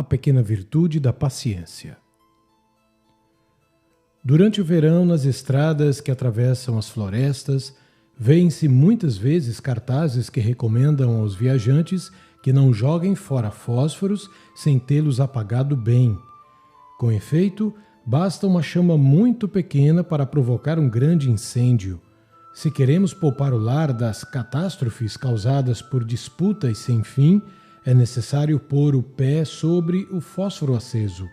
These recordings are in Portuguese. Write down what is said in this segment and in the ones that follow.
a pequena virtude da paciência. Durante o verão, nas estradas que atravessam as florestas, vêem-se muitas vezes cartazes que recomendam aos viajantes que não joguem fora fósforos sem tê-los apagado bem. Com efeito, basta uma chama muito pequena para provocar um grande incêndio. Se queremos poupar o lar das catástrofes causadas por disputas sem fim, é necessário pôr o pé sobre o fósforo aceso.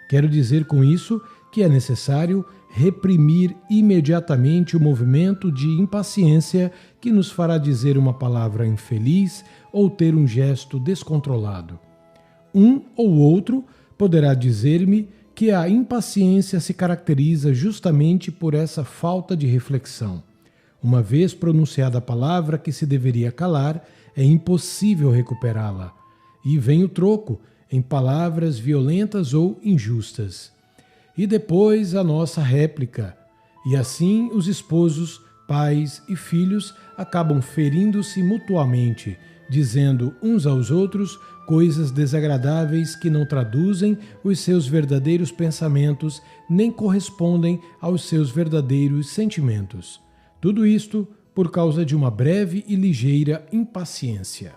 Quero dizer com isso que é necessário reprimir imediatamente o movimento de impaciência que nos fará dizer uma palavra infeliz ou ter um gesto descontrolado. Um ou outro poderá dizer-me que a impaciência se caracteriza justamente por essa falta de reflexão. Uma vez pronunciada a palavra que se deveria calar, é impossível recuperá-la. E vem o troco, em palavras violentas ou injustas. E depois a nossa réplica. E assim os esposos, pais e filhos acabam ferindo-se mutuamente, dizendo uns aos outros coisas desagradáveis que não traduzem os seus verdadeiros pensamentos nem correspondem aos seus verdadeiros sentimentos. Tudo isto por causa de uma breve e ligeira impaciência.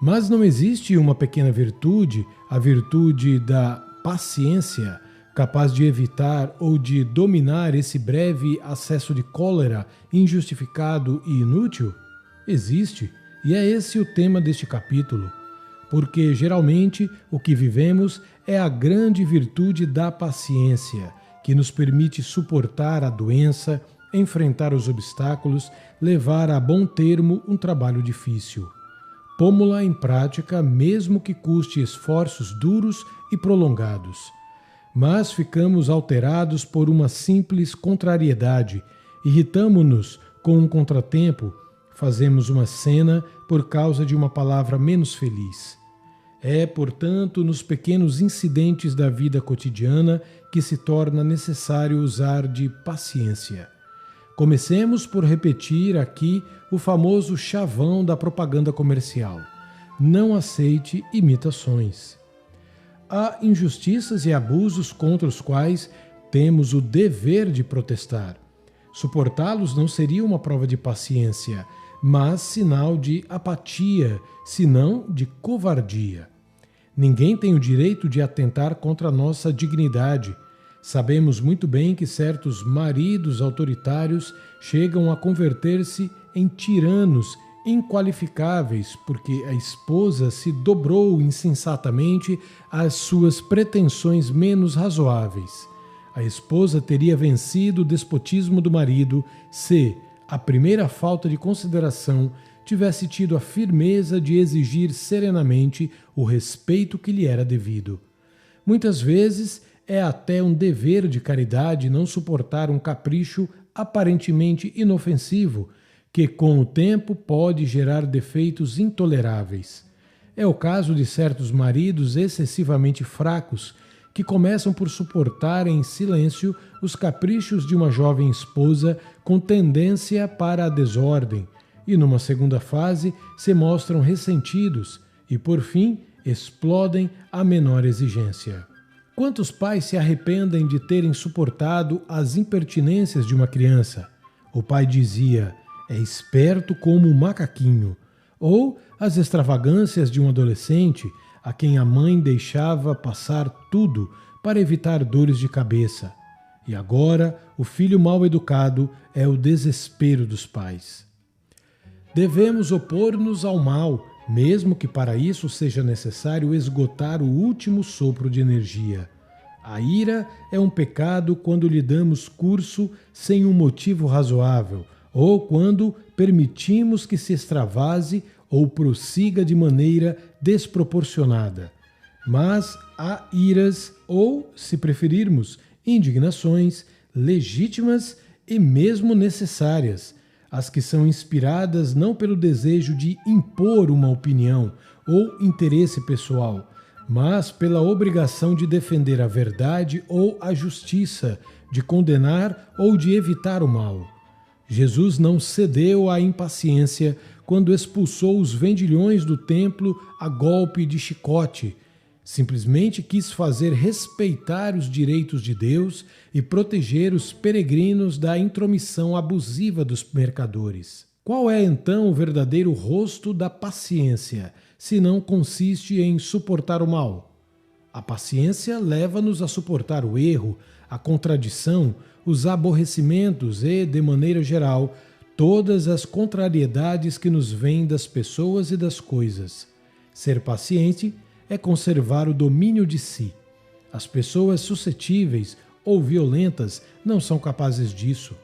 Mas não existe uma pequena virtude, a virtude da paciência, capaz de evitar ou de dominar esse breve acesso de cólera injustificado e inútil? Existe, e é esse o tema deste capítulo, porque geralmente o que vivemos é a grande virtude da paciência, que nos permite suportar a doença, enfrentar os obstáculos, levar a bom termo um trabalho difícil. Pômo-la em prática mesmo que custe esforços duros e prolongados. Mas ficamos alterados por uma simples contrariedade, irritamo-nos com um contratempo, fazemos uma cena por causa de uma palavra menos feliz. É, portanto, nos pequenos incidentes da vida cotidiana que se torna necessário usar de paciência. Comecemos por repetir aqui o famoso chavão da propaganda comercial. Não aceite imitações. Há injustiças e abusos contra os quais temos o dever de protestar. Suportá-los não seria uma prova de paciência, mas sinal de apatia, senão de covardia. Ninguém tem o direito de atentar contra a nossa dignidade. Sabemos muito bem que certos maridos autoritários chegam a converter-se em tiranos inqualificáveis porque a esposa se dobrou insensatamente às suas pretensões menos razoáveis. A esposa teria vencido o despotismo do marido se a primeira falta de consideração tivesse tido a firmeza de exigir serenamente o respeito que lhe era devido. Muitas vezes é até um dever de caridade não suportar um capricho aparentemente inofensivo, que com o tempo pode gerar defeitos intoleráveis. É o caso de certos maridos excessivamente fracos que começam por suportar em silêncio os caprichos de uma jovem esposa com tendência para a desordem, e numa segunda fase se mostram ressentidos e, por fim, explodem a menor exigência. Quantos pais se arrependem de terem suportado as impertinências de uma criança? O pai dizia, é esperto como um macaquinho. Ou as extravagâncias de um adolescente, a quem a mãe deixava passar tudo para evitar dores de cabeça. E agora, o filho mal educado é o desespero dos pais. Devemos opor-nos ao mal, mesmo que para isso seja necessário esgotar o último sopro de energia. A ira é um pecado quando lhe damos curso sem um motivo razoável, ou quando permitimos que se extravase ou prossiga de maneira desproporcionada. Mas há iras, ou, se preferirmos, indignações legítimas e mesmo necessárias, as que são inspiradas não pelo desejo de impor uma opinião ou interesse pessoal, mas pela obrigação de defender a verdade ou a justiça, de condenar ou de evitar o mal. Jesus não cedeu à impaciência quando expulsou os vendilhões do templo a golpe de chicote. Simplesmente quis fazer respeitar os direitos de Deus e proteger os peregrinos da intromissão abusiva dos mercadores. Qual é então o verdadeiro rosto da paciência, se não consiste em suportar o mal? A paciência leva-nos a suportar o erro, a contradição, os aborrecimentos e, de maneira geral, todas as contrariedades que nos vêm das pessoas e das coisas. Ser paciente é conservar o domínio de si. As pessoas suscetíveis ou violentas não são capazes disso,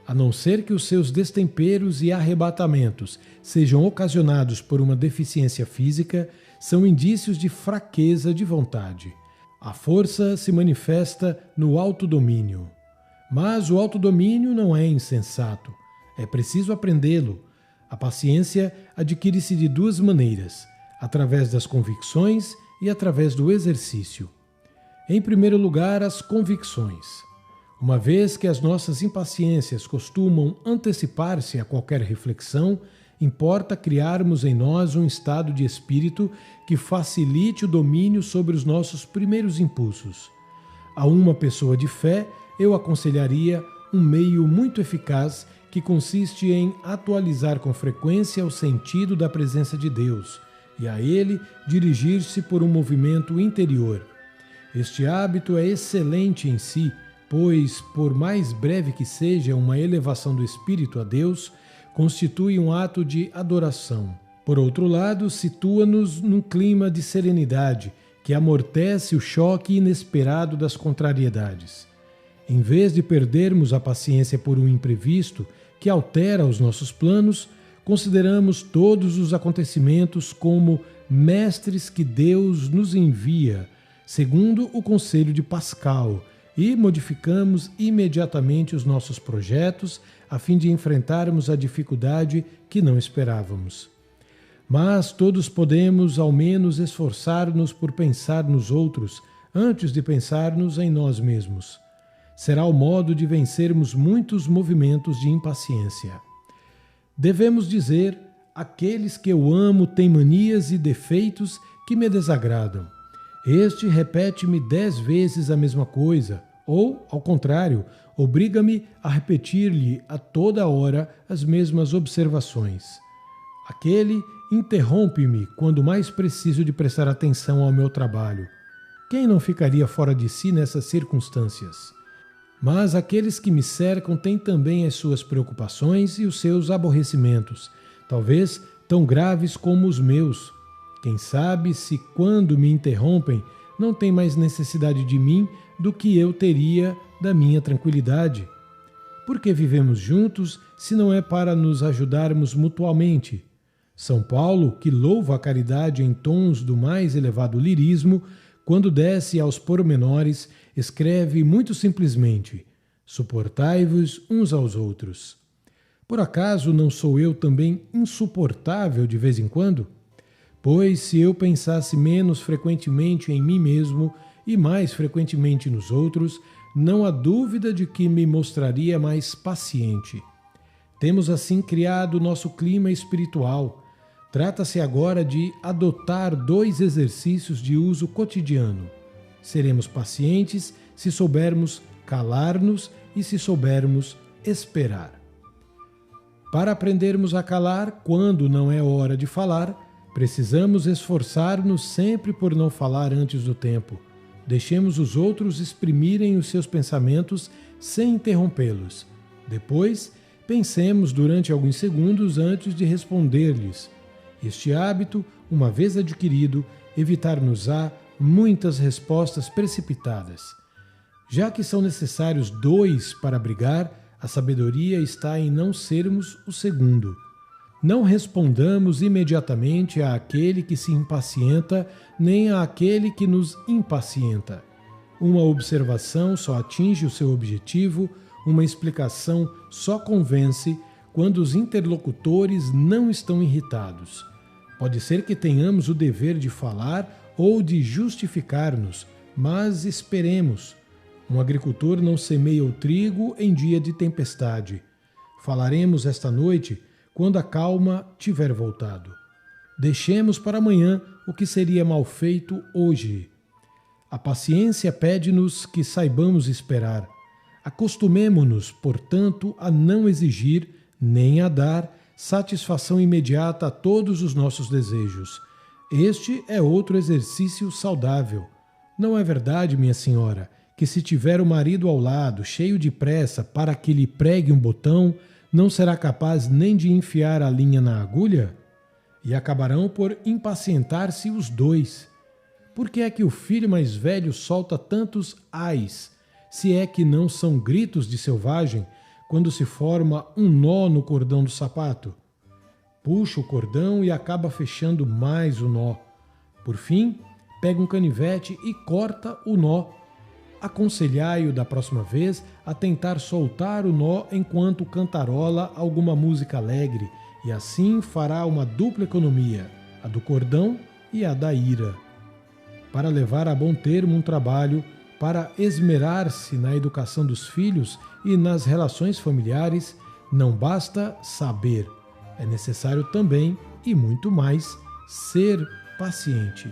a não ser que os seus destemperos e arrebatamentos sejam ocasionados por uma deficiência física, são indícios de fraqueza de vontade. A força se manifesta no autodomínio. Mas o autodomínio não é insensato. É preciso aprendê-lo. A paciência adquire-se de duas maneiras: através das convicções e através do exercício. Em primeiro lugar, as convicções. Uma vez que as nossas impaciências costumam antecipar-se a qualquer reflexão, importa criarmos em nós um estado de espírito que facilite o domínio sobre os nossos primeiros impulsos. A uma pessoa de fé, eu aconselharia um meio muito eficaz que consiste em atualizar com frequência o sentido da presença de Deus e a ele dirigir-se por um movimento interior. Este hábito é excelente em si, pois, por mais breve que seja uma elevação do espírito a Deus, constitui um ato de adoração. Por outro lado, situa-nos num clima de serenidade que amortece o choque inesperado das contrariedades. Em vez de perdermos a paciência por um imprevisto que altera os nossos planos, consideramos todos os acontecimentos como mestres que Deus nos envia, segundo o conselho de Pascal, e modificamos imediatamente os nossos projetos a fim de enfrentarmos a dificuldade que não esperávamos. Mas todos podemos ao menos esforçar-nos por pensar nos outros antes de pensarmos em nós mesmos. Será o modo de vencermos muitos movimentos de impaciência. Devemos dizer: aqueles que eu amo têm manias e defeitos que me desagradam. Este repete-me 10 vezes a mesma coisa, ou, ao contrário, obriga-me a repetir-lhe a toda hora as mesmas observações. Aquele interrompe-me quando mais preciso de prestar atenção ao meu trabalho. Quem não ficaria fora de si nessas circunstâncias? Mas aqueles que me cercam têm também as suas preocupações e os seus aborrecimentos, talvez tão graves como os meus. Quem sabe se, quando me interrompem, não têm mais necessidade de mim do que eu teria da minha tranquilidade? Por que vivemos juntos se não é para nos ajudarmos mutuamente? São Paulo, que louva a caridade em tons do mais elevado lirismo, quando desce aos pormenores, escreve muito simplesmente: suportai-vos uns aos outros. Por acaso não sou eu também insuportável de vez em quando? Pois se eu pensasse menos frequentemente em mim mesmo e mais frequentemente nos outros, não há dúvida de que me mostraria mais paciente. Temos assim criado nosso clima espiritual. Trata-se agora de adotar 2 exercícios de uso cotidiano. Seremos pacientes se soubermos calar-nos e se soubermos esperar. Para aprendermos a calar quando não é hora de falar, precisamos esforçar-nos sempre por não falar antes do tempo. Deixemos os outros exprimirem os seus pensamentos sem interrompê-los. Depois, pensemos durante alguns segundos antes de responder-lhes. Este hábito, uma vez adquirido, evitar-nos-á muitas respostas precipitadas. Já que são necessários 2 para brigar, a sabedoria está em não sermos o segundo. Não respondamos imediatamente àquele que se impacienta, nem àquele que nos impacienta. Uma observação só atinge o seu objetivo, uma explicação só convence quando os interlocutores não estão irritados. Pode ser que tenhamos o dever de falar ou de justificar-nos, mas esperemos. Um agricultor não semeia o trigo em dia de tempestade. Falaremos esta noite quando a calma tiver voltado. Deixemos para amanhã o que seria mal feito hoje. A paciência pede-nos que saibamos esperar. Acostumemo-nos, portanto, a não exigir, nem a dar, satisfação imediata a todos os nossos desejos. Este é outro exercício saudável. Não é verdade, minha senhora, que se tiver o marido ao lado, cheio de pressa para que lhe pregue um botão, não será capaz nem de enfiar a linha na agulha? E acabarão por impacientar-se os dois. Por que é que o filho mais velho solta tantos ais, se é que não são gritos de selvagem, quando se forma um nó no cordão do sapato? Puxa o cordão e acaba fechando mais o nó. Por fim, pega um canivete e corta o nó. Aconselhai-o da próxima vez a tentar soltar o nó enquanto cantarola alguma música alegre, e assim fará uma dupla economia, a do cordão e a da ira. Para levar a bom termo um trabalho, para esmerar-se na educação dos filhos e nas relações familiares, não basta saber, é necessário também, e muito mais, ser paciente.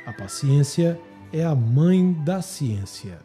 A paciência é a mãe da ciência.